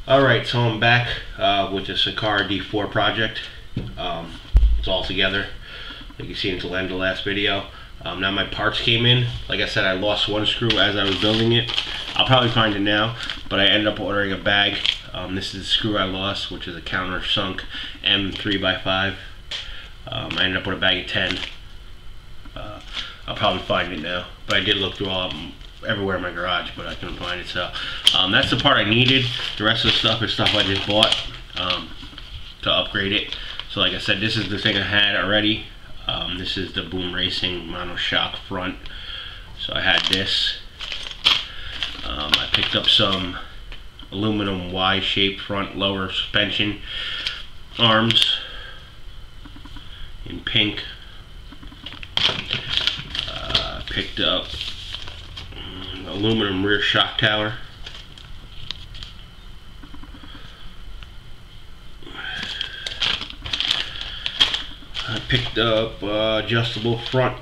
Alright, so I'm back with the Sakura D4 project. It's all together, like you see until the end of the last video. Now my parts came in. Like I said, I lost one screw as I was building it. I'll probably find it now, but I ended up ordering a bag. This is the screw I lost, which is a countersunk M3x5. I ended up with a bag of 10. I'll probably find it now, but I did look through everywhere in my garage, but I couldn't find it. So that's the part I needed. The rest of the stuff is stuff I just bought to upgrade it. So like I said, this is the thing I had already. This is the Boom Racing Mono Shock front. So I had this. I picked up some aluminum Y-shaped front lower suspension arms in pink. Picked up aluminum rear shock tower. I picked up adjustable front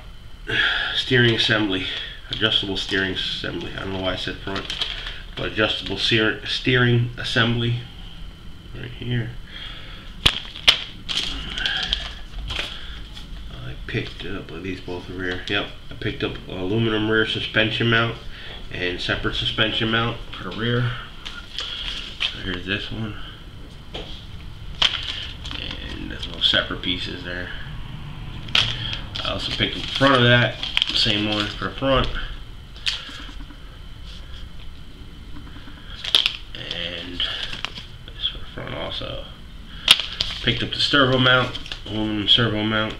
steering assembly. Adjustable steering assembly. I don't know why I said front, but adjustable steering assembly right here. I picked up, are these both the rear? Yep. I picked up aluminum rear suspension mount and separate suspension mount for the rear. So here's this one. And there's little separate pieces there. I also picked up the front of that, same one for the front. And this for the front also. Picked up the servo mount, aluminum servo mount.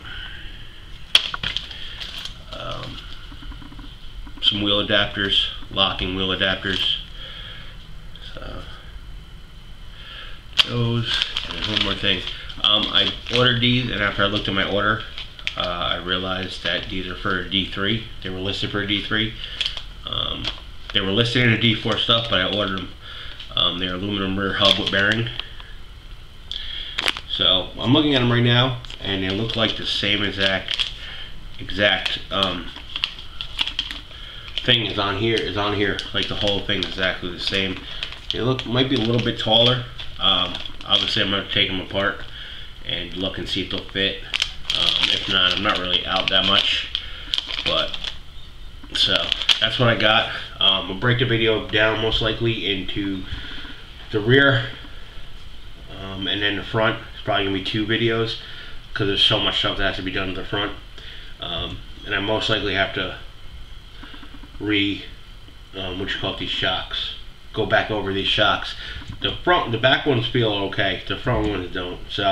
Some wheel adapters, locking wheel adapters. So those, and there's one more thing. I ordered these, and after I looked at my order, I realized that these are for a D3. They were listed for a D3. They were listed in a D4 stuff, but I ordered them. They're aluminum rear hub with bearing. So I'm looking at them right now, and they look like the same exact thing is on here. Like the whole thing is exactly the same. They might be a little bit taller. Obviously I'm going to take them apart and look and see if they'll fit. If not, I'm not really out that much, but so that's what I got. I'll break the video down most likely into the rear and then the front. It's probably gonna be 2 videos because there's so much stuff that has to be done to the front, and I most likely have to these shocks, go back over these shocks. The back ones feel okay, the front ones don't. So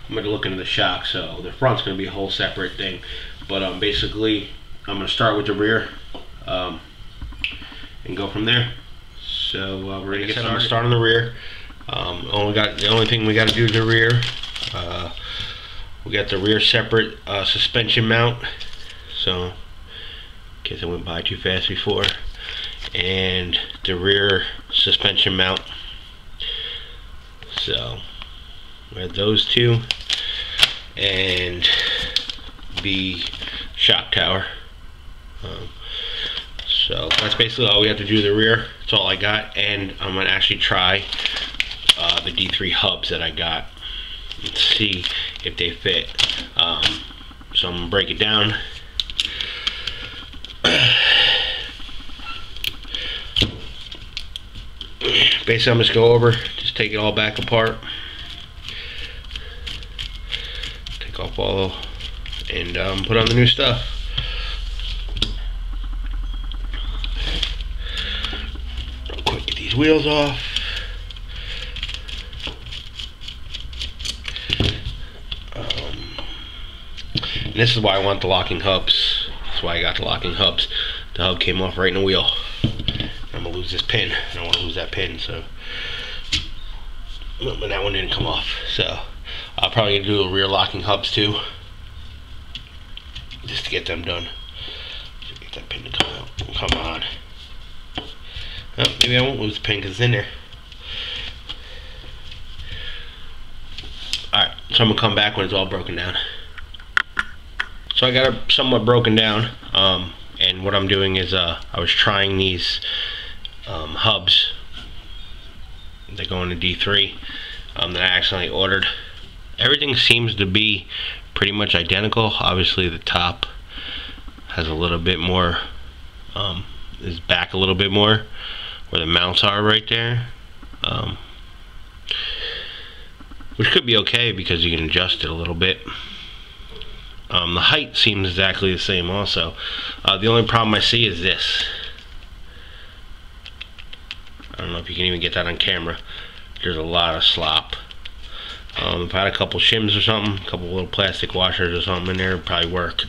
I'm going to look into the shock. So the front's going to be a whole separate thing, but basically I'm going to start with the rear and go from there. So we're going to get started. I'm going to start on the rear. The only thing we got to do to the rear, we got the rear separate suspension mount. So in case I went by too fast before, and the rear suspension mount. So we have those two, and the shock tower. So that's basically all we have to do to the rear. That's all I got, and I'm gonna actually try the D3 hubs that I got. Let's see if they fit. So I'm gonna break it down. Basically, I'm just go over, just take it all back apart, take off all, and put on the new stuff. Real quick, get these wheels off. And this is why I want the locking hubs. That's why I got the locking hubs. The hub came off right in the wheel. I'm gonna lose this pin. I don't want to lose that pin, so but that one didn't come off. So I'm probably gonna do the rear locking hubs too, just to get them done. So get that pin to come out. Come on. Oh, maybe I won't lose the pin because it's in there. Alright, so I'm gonna come back when it's all broken down. So I got it somewhat broken down, and what I'm doing is I was trying these hubs that go into D3 that I accidentally ordered. Everything seems to be pretty much identical. Obviously the top has a little bit more, is back a little bit more where the mounts are right there, which could be okay because you can adjust it a little bit. The height seems exactly the same also. The only problem I see is this. I don't know if you can even get that on camera. There's a lot of slop. If I had a couple shims or something, a couple little plastic washers or something in there, it'd probably work.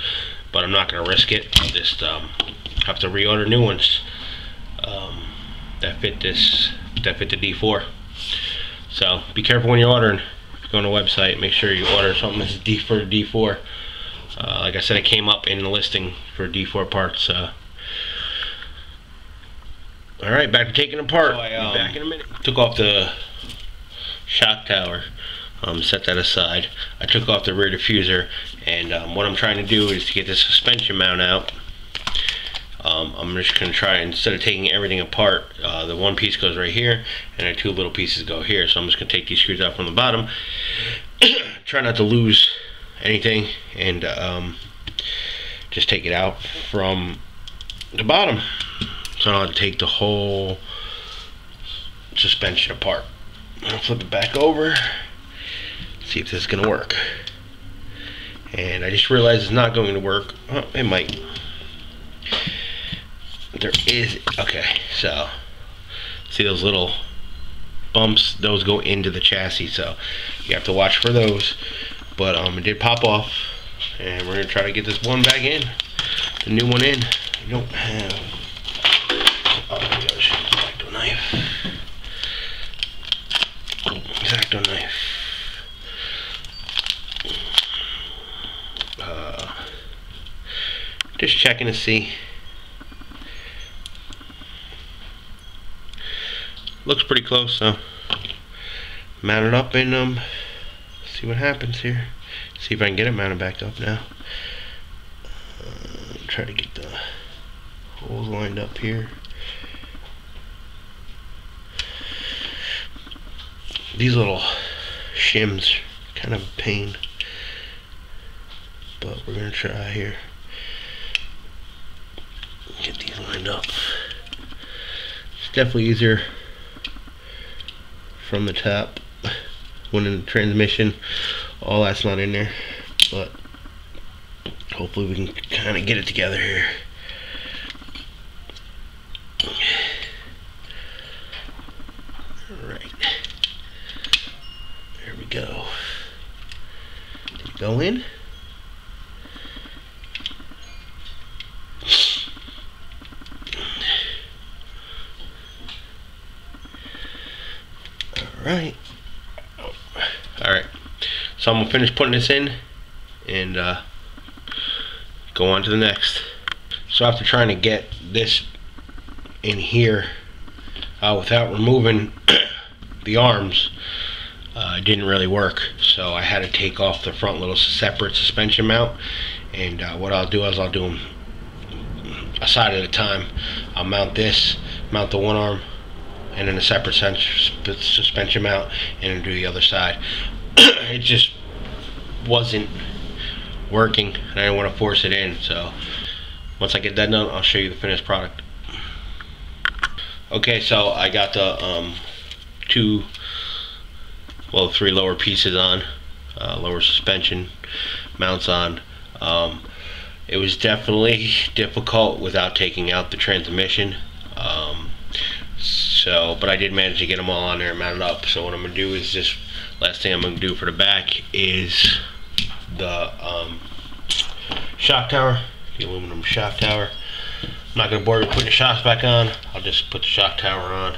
But I'm not going to risk it. I'll just have to reorder new ones that fit the D4. So be careful when you're ordering. If you go on a website, make sure you order something that's for D4. Like I said, it came up in the listing for D4 parts. Alright, back to taking it apart. So I'll be back in a minute. Took off the shock tower, set that aside. I took off the rear diffuser, and what I'm trying to do is to get the suspension mount out. I'm just going to try, instead of taking everything apart, the one piece goes right here, and the two little pieces go here. So I'm just going to take these screws out from the bottom, try not to lose anything, and just take it out from the bottom. So I don't have to take the whole suspension apart. I'll flip it back over, see if this is going to work. And I just realized it's not going to work. Oh, it might. There is, okay, so see those little bumps? Those go into the chassis, so you have to watch for those. But it did pop off, and we're going to try to get this one back in, the new one in. We don't have, oh my gosh, X-Acto knife. X-Acto knife. Just checking to see. Looks pretty close, so mount it up and see what happens here. See if I can get it mounted back up now. Try to get the holes lined up here. These little shims kind of a pain, but we're gonna try here. Get these lined up. It's definitely easier from the top when in the transmission. All that's not in there, but hopefully we can kind of get it together here. Alright, there we go. Go in. Alright. Alright. So I'm going to finish putting this in and go on to the next. So after trying to get this in here without removing the arms, it didn't really work. So I had to take off the front little separate suspension mount. And what I'll do is I'll do them a side at a time. I'll mount this, mount the one arm, and then a separate suspension mount, and then do the other side. It just wasn't working, and I didn't want to force it in. So once I get that done, I'll show you the finished product. Okay, so I got the three lower pieces on, lower suspension mounts on. It was definitely difficult without taking out the transmission. But I did manage to get them all on there and mounted up. So what I'm going to do is just, last thing I'm going to do for the back is the shock tower, the aluminum shock tower. I'm not going to bore you putting the shocks back on. I'll just put the shock tower on.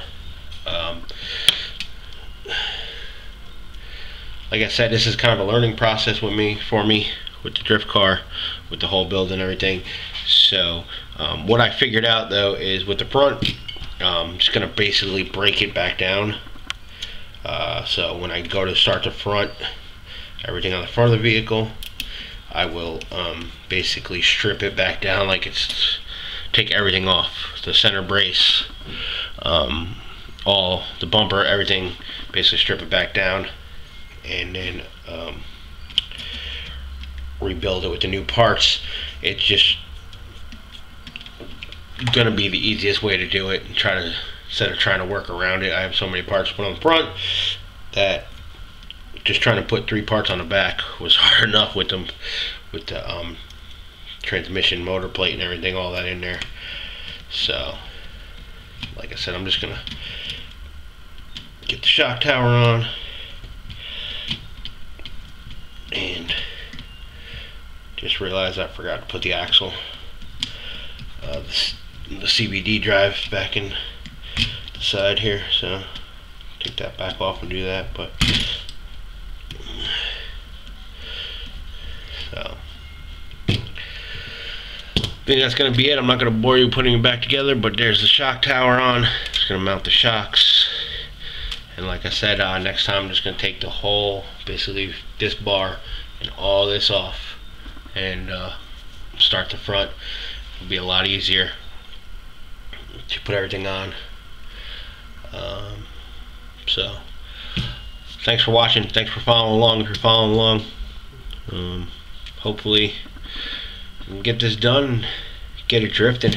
Like I said, this is kind of a learning process for me with the drift car, with the whole build and everything. So what I figured out though is with the front, I'm just gonna basically break it back down. So when I go to start the front, everything on the front of the vehicle, I will basically strip it back down, like it's, take everything off, the center brace, all all the bumper, everything, basically strip it back down, and then rebuild it with the new parts. It's just gonna be the easiest way to do it, and try to, instead of trying to work around it. I have so many parts to put on the front that just trying to put 3 parts on the back was hard enough with them, with the transmission, motor plate, and everything, all that in there. So like I said, I'm just gonna get the shock tower on, and just realized I forgot to put the axle, the CVD drive back in the side here, so take that back off and do that. But so I think that's going to be it. I'm not going to bore you putting it back together, but there's the shock tower on. Just going to mount the shocks, and like I said, next time I'm just going to take the whole, basically this bar and all this off, and start the front. It'll be a lot easier to put everything on. So thanks for watching, thanks for following along. If you're following along, hopefully we can get this done and get it drifting.